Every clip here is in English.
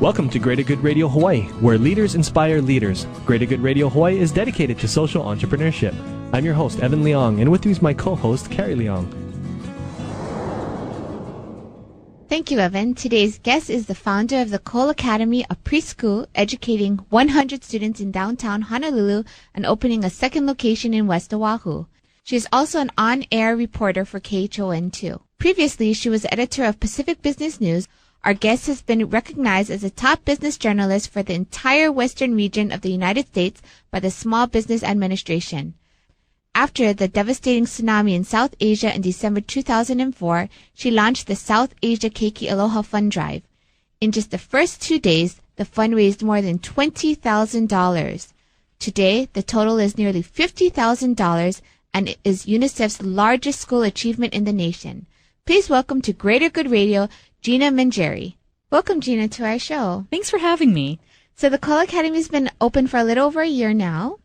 Welcome to Greater Good Radio Hawaii, where leaders inspire leaders. Greater Good Radio Hawaii is dedicated to social entrepreneurship. I'm your host, Evan Leong, and with me is my co-host, Carrie Leong. Thank you, Evan. Today's guest is the founder of the Cole Academy, a preschool educating 100 students in downtown Honolulu and opening a second location in West Oahu. She is also an on-air reporter for KHON2. Previously, she was editor of Pacific Business News. Our guest has been recognized as a top business journalist for the entire western region of the United States by the Small Business Administration. After the devastating tsunami in South Asia in December 2004, she launched the South Asia Keiki Aloha Fund Drive. In just the first 2 days, the fund raised more than $20,000. Today, the total is nearly $50,000 and it is UNICEF's largest school achievement in the nation. Please welcome to Greater Good Radio, GINA Mangieri. Welcome, Gina, to our show. Thanks for having me. So the Cole Academy has been open for a little over a year now.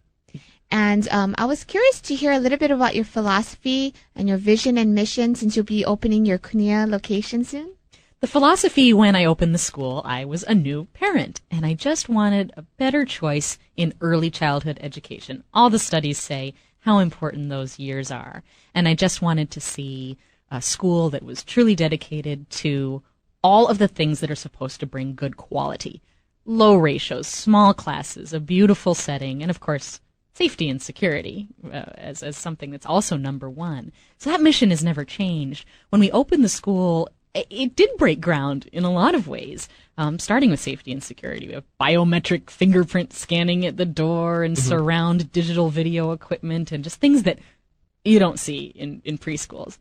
And I was curious to hear a little bit about your philosophy and your vision and mission since you'll be opening your Kunia location soon. The philosophy when I opened the school, I was a new parent, and I just wanted a better choice in early childhood education. All the studies say how important those years are, and I just wanted to see a school that was truly dedicated to all of the things that are supposed to bring good quality. Low ratios, small classes, a beautiful setting, and of course, safety and security as something that's also number one. So that mission has never changed. When we opened the school, it did break ground in a lot of ways, starting with safety and security. We have biometric fingerprint scanning at the door and surround digital video equipment and just things that you don't see in preschools.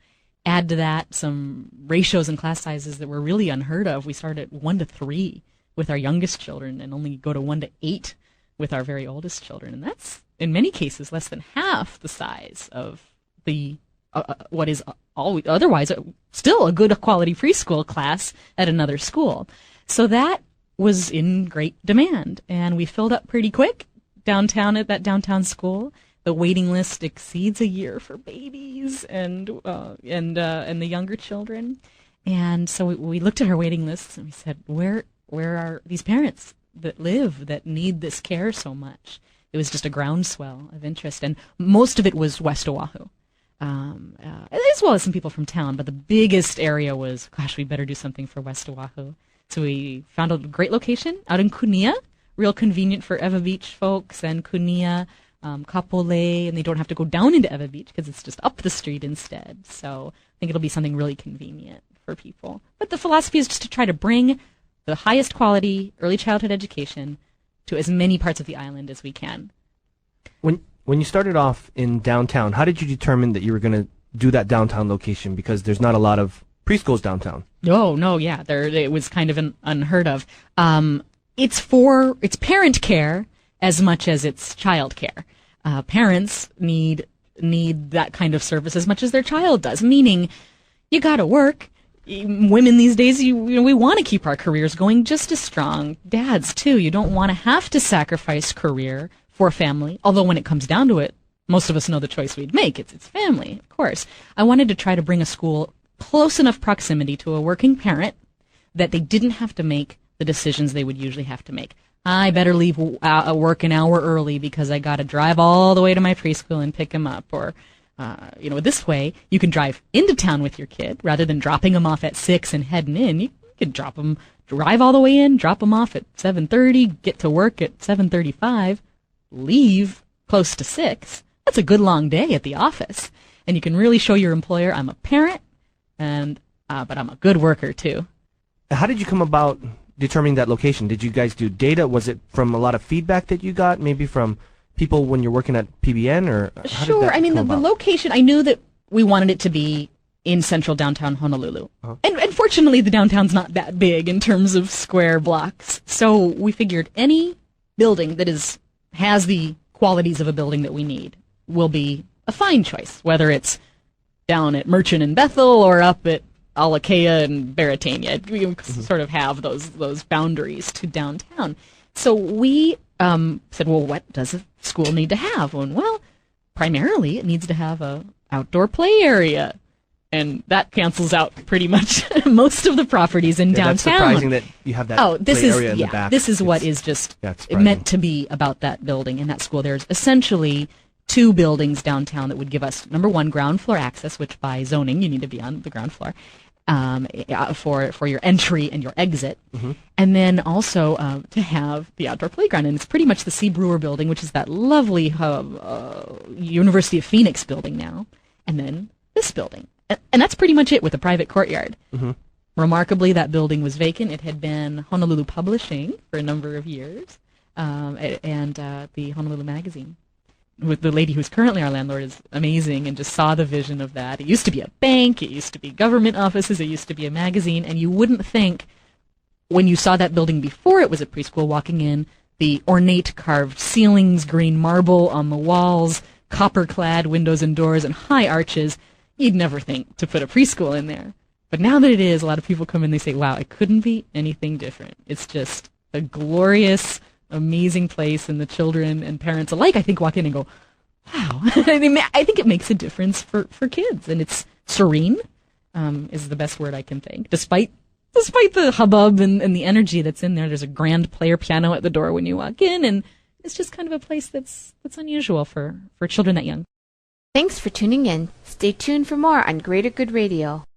Add to that some ratios and class sizes that were really unheard of. We started at 1 to 3 with our youngest children and only go to 1 to 8 with our very oldest children. And that's, in many cases, less than half the size of the what is otherwise still a good quality preschool class at another school. So that was in great demand. And we filled up pretty quick downtown at that downtown school. The waiting list exceeds a year for babies and the younger children. And so we looked at our waiting lists and we said, where are these parents that need this care so much? It was just a groundswell of interest, and most of it was West Oahu, as well as some people from town. But the biggest area was, gosh, we better do something for West Oahu. So we found a great location out in Kunia, real convenient for Ewa Beach folks and Kunia, Kapolei, and they don't have to go down into Ewa Beach because it's just up the street instead. So I think it'll be something really convenient for people. But the philosophy is just to try to bring the highest quality early childhood education to as many parts of the island as we can. When you started off in downtown, how did you determine that you were going to do that downtown location? Because there's not a lot of preschools downtown. No, yeah, it was kind of unheard of. It's parent care as much as it's child care. Parents need that kind of service as much as their child does. Meaning, you got to work. Women these days, we want to keep our careers going just as strong. Dads, too. You don't want to have to sacrifice career for family. Although when it comes down to it, most of us know the choice we'd make. It's family, of course. I wanted to try to bring a school close enough proximity to a working parent that they didn't have to make the decisions they would usually have to make. I better leave work an hour early because I got to drive all the way to my preschool and pick him up. Or this way, you can drive into town with your kid rather than dropping them off at 6 and heading in. You could drive all the way in, drop them off at 7:30, get to work at 7:35, leave close to 6. That's a good long day at the office. And you can really show your employer, I'm a parent, but I'm a good worker too. How did you come about determining that location? Did you guys do data? Was it from a lot of feedback that you got, maybe from people when you're working at PBN, or how Sure. did that I mean, come the about? location, I knew that we wanted it to be in central downtown Honolulu. Uh-huh. And fortunately, the downtown's not that big in terms of square blocks. So we figured any building that has the qualities of a building that we need will be a fine choice, whether it's down at Merchant and Bethel or up at Alakea and Baratania. We sort of have those boundaries to downtown. So we said, well, what does a school need to have? Well, primarily it needs to have a outdoor play area, And that cancels out pretty much most of the properties in downtown. That's surprising that you have that area in the back. This is what is just meant to be about that building and that school. There's essentially 2 buildings downtown that would give us, number one, ground floor access, which by zoning you need to be on the ground floor for your entry and your exit. Mm-hmm. And then also to have the outdoor playground. And it's pretty much the C. Brewer building, which is that lovely University of Phoenix building now. And then this building. And that's pretty much it with a private courtyard. Mm-hmm. Remarkably, that building was vacant. It had been Honolulu Publishing for a number of years, and the Honolulu Magazine. With the lady who's currently our landlord is amazing and just saw the vision of that. It used to be a bank. It used to be government offices. It used to be a magazine. And you wouldn't think, when you saw that building before it was a preschool, walking in, the ornate carved ceilings, green marble on the walls, copper-clad windows and doors, and high arches, you'd never think to put a preschool in there. But now that it is, a lot of people come in and they say, wow, it couldn't be anything different. It's just a glorious, amazing place, and the children and parents alike, I think, walk in and go, wow. I think it makes a difference for kids. And it's serene, is the best word I can think. Despite the hubbub and the energy that's in there, there's a grand player piano at the door when you walk in, and it's just kind of a place that's unusual for children that young. Thanks for tuning in. Stay tuned for more on Greater Good Radio.